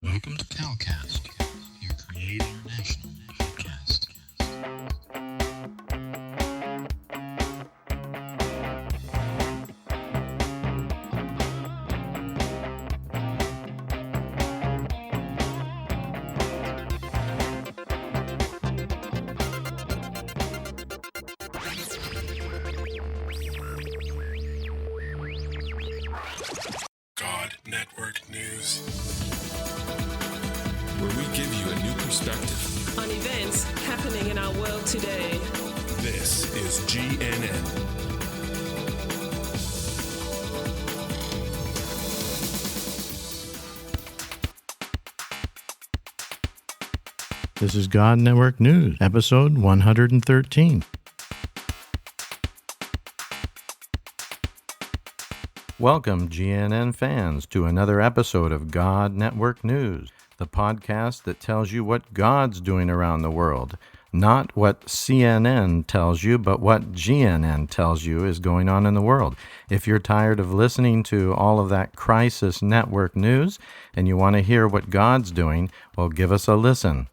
Welcome to CalCast, your Create International podcast. God Network News, where we give you a new perspective on events happening in our world today. This is GNN. This is God Network News, episode 113. Welcome, GNN fans, to another episode of God Network News, the podcast that tells you what God's doing around the world. Not what CNN tells you, but what GNN tells you is going on in the world. If you're tired of listening to all of that crisis network news and you want to hear what God's doing, well, give us a listen.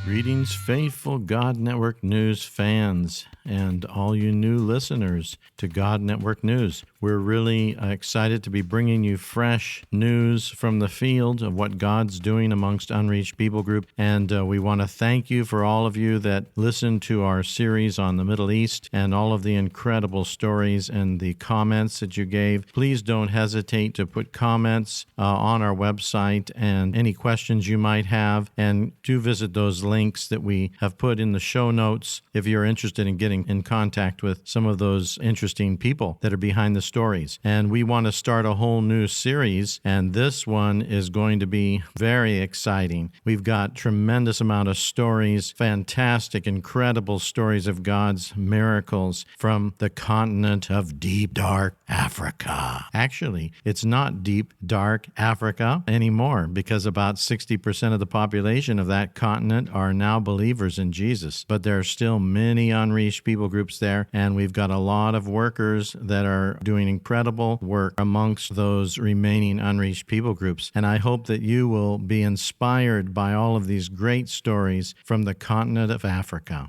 Greetings, faithful God Network News fans and all you new listeners to God Network News. We're really excited to be bringing you fresh news from the field of what God's doing amongst unreached people group. And we want to thank you for all of you that listened to our series on the Middle East and all of the incredible stories and the comments that you gave. Please don't hesitate to put comments on our website and any questions you might have. And do visit those links that we have put in the show notes if you're interested in getting in contact with some of those interesting people that are behind the stories. And we want to start a whole new series, and this one is going to be very exciting. We've got tremendous amount of stories, fantastic, incredible stories of God's miracles from the continent of deep, dark Africa. Actually, it's not deep, dark Africa anymore because about 60% of the population of that continent are now believers in Jesus. But there are still many unreached people groups there, and we've got a lot of workers that are doing incredible work amongst those remaining unreached people groups. And I hope that you will be inspired by all of these great stories from the continent of Africa.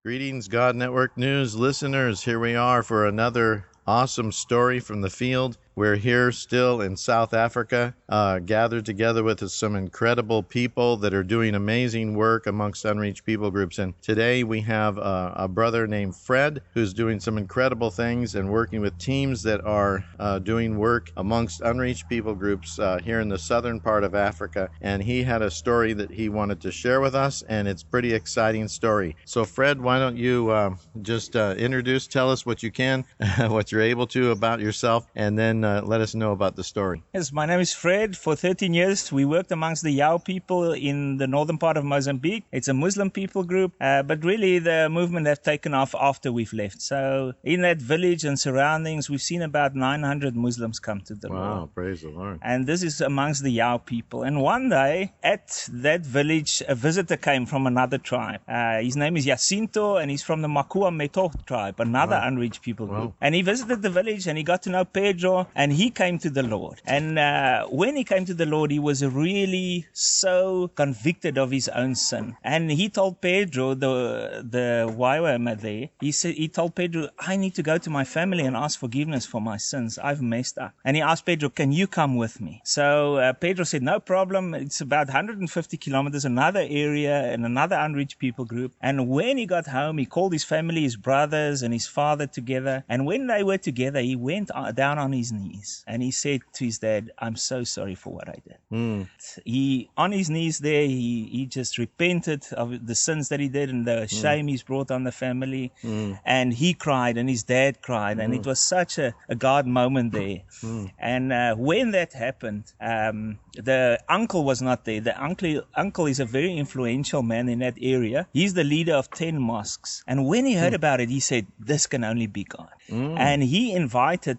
Greetings, God Network News listeners. Here we are for another awesome story from the field. We're here still in South Africa, gathered together with some incredible people that are doing amazing work amongst unreached people groups. And today we have a brother named Fred who's doing some incredible things and working with teams that are doing work amongst unreached people groups here in the southern part of Africa. And he had a story that he wanted to share with us, and it's a pretty exciting story. So Fred, why don't you just tell us what you can, what you're able to about yourself, and then let us know about the story. Yes, my name is Fred. For 13 years, we worked amongst the Yao people in the northern part of Mozambique. It's a Muslim people group, but really the movement has taken off after we've left. So in that village and surroundings, we've seen about 900 Muslims come to the Lord. Wow, praise the Lord. And this is amongst the Yao people. And one day at that village, a visitor came from another tribe. His name is Yasintu, and he's from the Makua Meto tribe, another unreached people group. And he visited the village and he got to know Pedro, and he came to the Lord. And when he came to the Lord, he was really so convicted of his own sin. And he told Pedro, the Waiwama there, he told Pedro, I need to go to my family and ask forgiveness for my sins. I've messed up. And he asked Pedro, can you come with me? So Pedro said, no problem. It's about 150 kilometers, another area and another unreached people group. And when he got home, he called his family, his brothers and his father together. And when they were together, he went down on his knees and he said to his dad, I'm so sorry for what I did. He, on his knees there, he just repented of the sins that he did and the shame he's brought on the family. And he cried and his dad cried. And it was such a God moment there. And when that happened, the uncle was not there. The uncle is a very influential man in that area. He's the leader of 10 mosques. And when he heard about it, he said, this can only be God. And he invited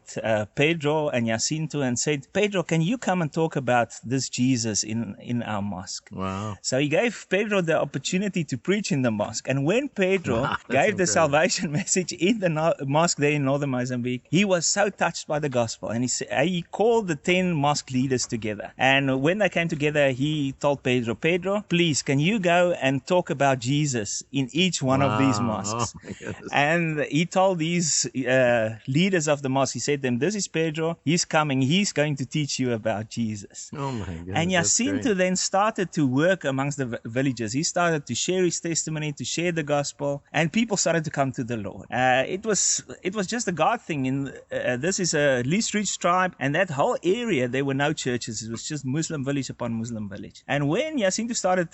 Pedro and Yasintu and said, Pedro, can you come and talk about this Jesus in our mosque? Wow. So he gave Pedro the opportunity to preach in the mosque. And when Pedro gave the salvation message in the mosque there in Northern Mozambique, he was so touched by the gospel. And he called the 10 mosque leaders together. And when they came together, he told Pedro, please, can you go and talk about Jesus in each one of these mosques? Oh, my goodness. And he told these leaders of the mosque, he said to them, this is Pedro, he's coming, he's going to teach you about Jesus. Oh my goodness. And Yasintu then started to work amongst the villagers. He started to share his testimony, to share the gospel, and people started to come to the Lord. It was just a God thing. This is a least reached tribe, and that whole area, there were no churches. It was just Muslim village upon Muslim village. And when Yasintu started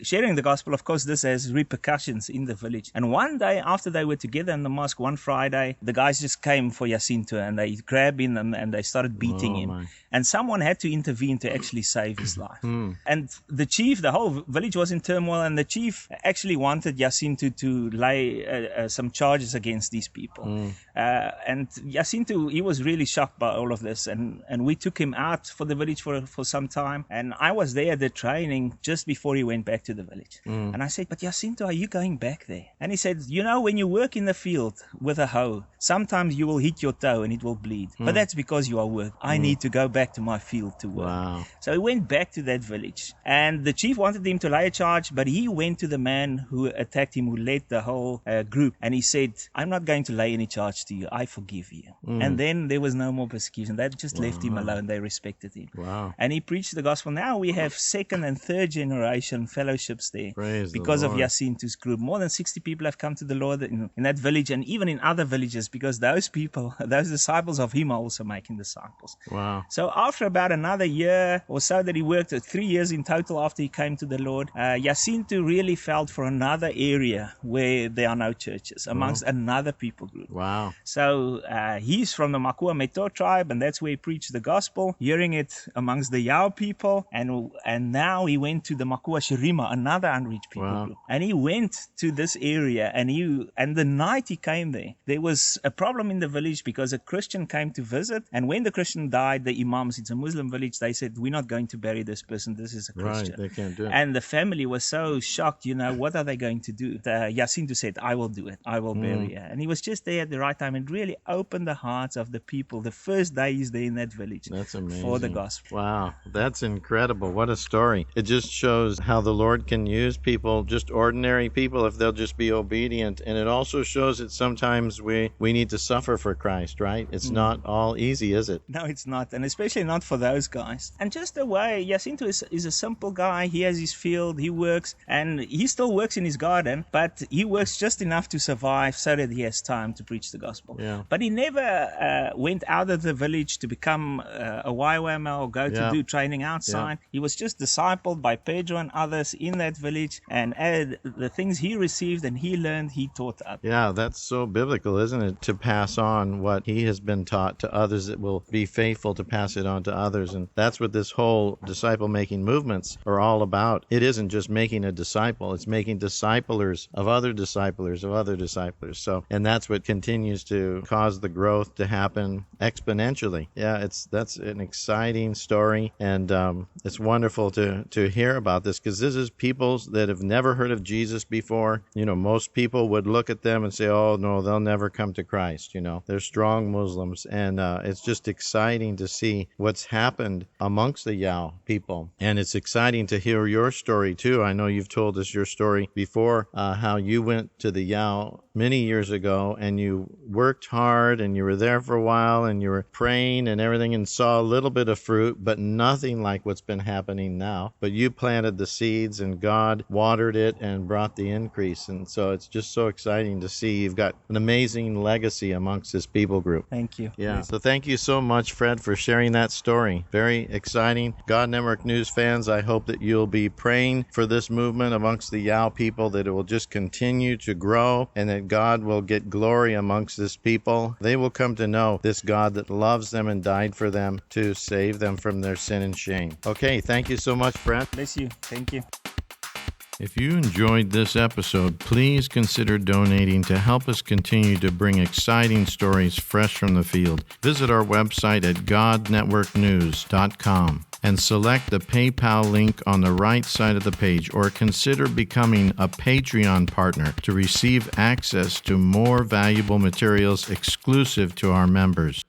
sharing the gospel, of course, this has repercussions in the village. And one day after they were together in the mosque, one Friday, the guys just came for Yasintu and they grabbed him and they started beating him. My. And someone had to intervene to actually save his life. And the chief, the whole village was in turmoil, and the chief actually wanted Yasintu to lay some charges against these people. And Yasintu, he was really shocked by all of this. And we took him out for the village for some time. And I was there at the training just before he went back to the village. And I said, but Yasintu, are you going back there? And he said, when you work in the field with a hoe, sometimes you will hit your toe and it will bleed. But that's because you are working. I need to go back to my field to work. Wow. So he went back to that village. And the chief wanted him to lay a charge, but he went to the man who attacked him, who led the whole group. And he said, I'm not going to lay any charge to you. I forgive you. And then there was no more persecution. They just left him alone. They respected him. Wow. And he preached the gospel. Now we have second and third generation fellowships there. Praise because the of Lord. Yasintu's group. More than 60 people have come to the Lord in that village and even in other villages, because those people, those disciples of him are also making disciples. Wow. So after about another year or so that he worked, 3 years in total after he came to the Lord, Yasintu really felt for another area where there are no churches, amongst another people group. Wow. So he's from the Makua Meto tribe, and that's where he preached the gospel, hearing it amongst the Yao people, and now he went to the Makua Shirima, another unreached people group. And he went to this area, and the night he came there was a problem in the village because a Christian came to visit, and when the Christian died, the imams, it's a Muslim village, they said, we're not going to bury this person, this is a Christian. Right, they can't do it. And the family was so shocked, what are they going to do? Yasintu said, I will do it, I will bury her. And he was just there at the right time and really opened the hearts of the people the first day he's there in that village. That's amazing. For the gospel. Wow, that's incredible. What a story. It just shows how the Lord can use people, just ordinary people, if they'll just be obedient. And it also shows that sometimes we need to suffer for Christ, right? It's not all easy, is it? No, it's not. And especially not for those guys. And just the way Yasintu is a simple guy. He has his field, he works, and he still works in his garden, but he works just enough to survive so that he has time to preach the gospel. Yeah. But he never went out of the village to become a YWAM or go to do training outside. He was just discipled by Pedro and others in that village, and the things he received and he learned, he taught others. Yeah, that's so biblical, isn't it? To pass on what he has been taught to others that will be faithful to pass it on to others. And that's what this whole disciple-making movements are all about. It isn't just making a disciple, it's making disciplers of other disciplers of other disciplers. So, and that's what continues to cause the growth to happen exponentially. Yeah, that's an exciting story, and it's wonderful to hear about this, because this is people that have never heard of Jesus before. Most people would look at them and say, oh no, they'll never come to Christ. They're strong Muslims, and it's just exciting to see what's happened amongst the Yao people. And it's exciting to hear your story too. I know you've told us your story before, how you went to the Yao many years ago and you worked hard and you were there for a while and you were praying and everything and saw a little bit of fruit, but nothing like what's been happening now. But you planted the seeds and God watered it and brought the increase. And so it's just so exciting to see you've got an amazing legacy amongst this people group. Thank you. Yeah. So thank you so much, Fred, for sharing that story. Very exciting. God Network News fans, I hope that you'll be praying for this movement amongst the Yao people, that it will just continue to grow and that God will get glory amongst this people. They will come to know this God that loves them and died for them to save them from their sin and shame. Okay, thank you so much, Brent. Bless you. Thank you. If you enjoyed this episode, please consider donating to help us continue to bring exciting stories fresh from the field. Visit our website at godnetworknews.com and select the PayPal link on the right side of the page, or consider becoming a Patreon partner to receive access to more valuable materials exclusive to our members.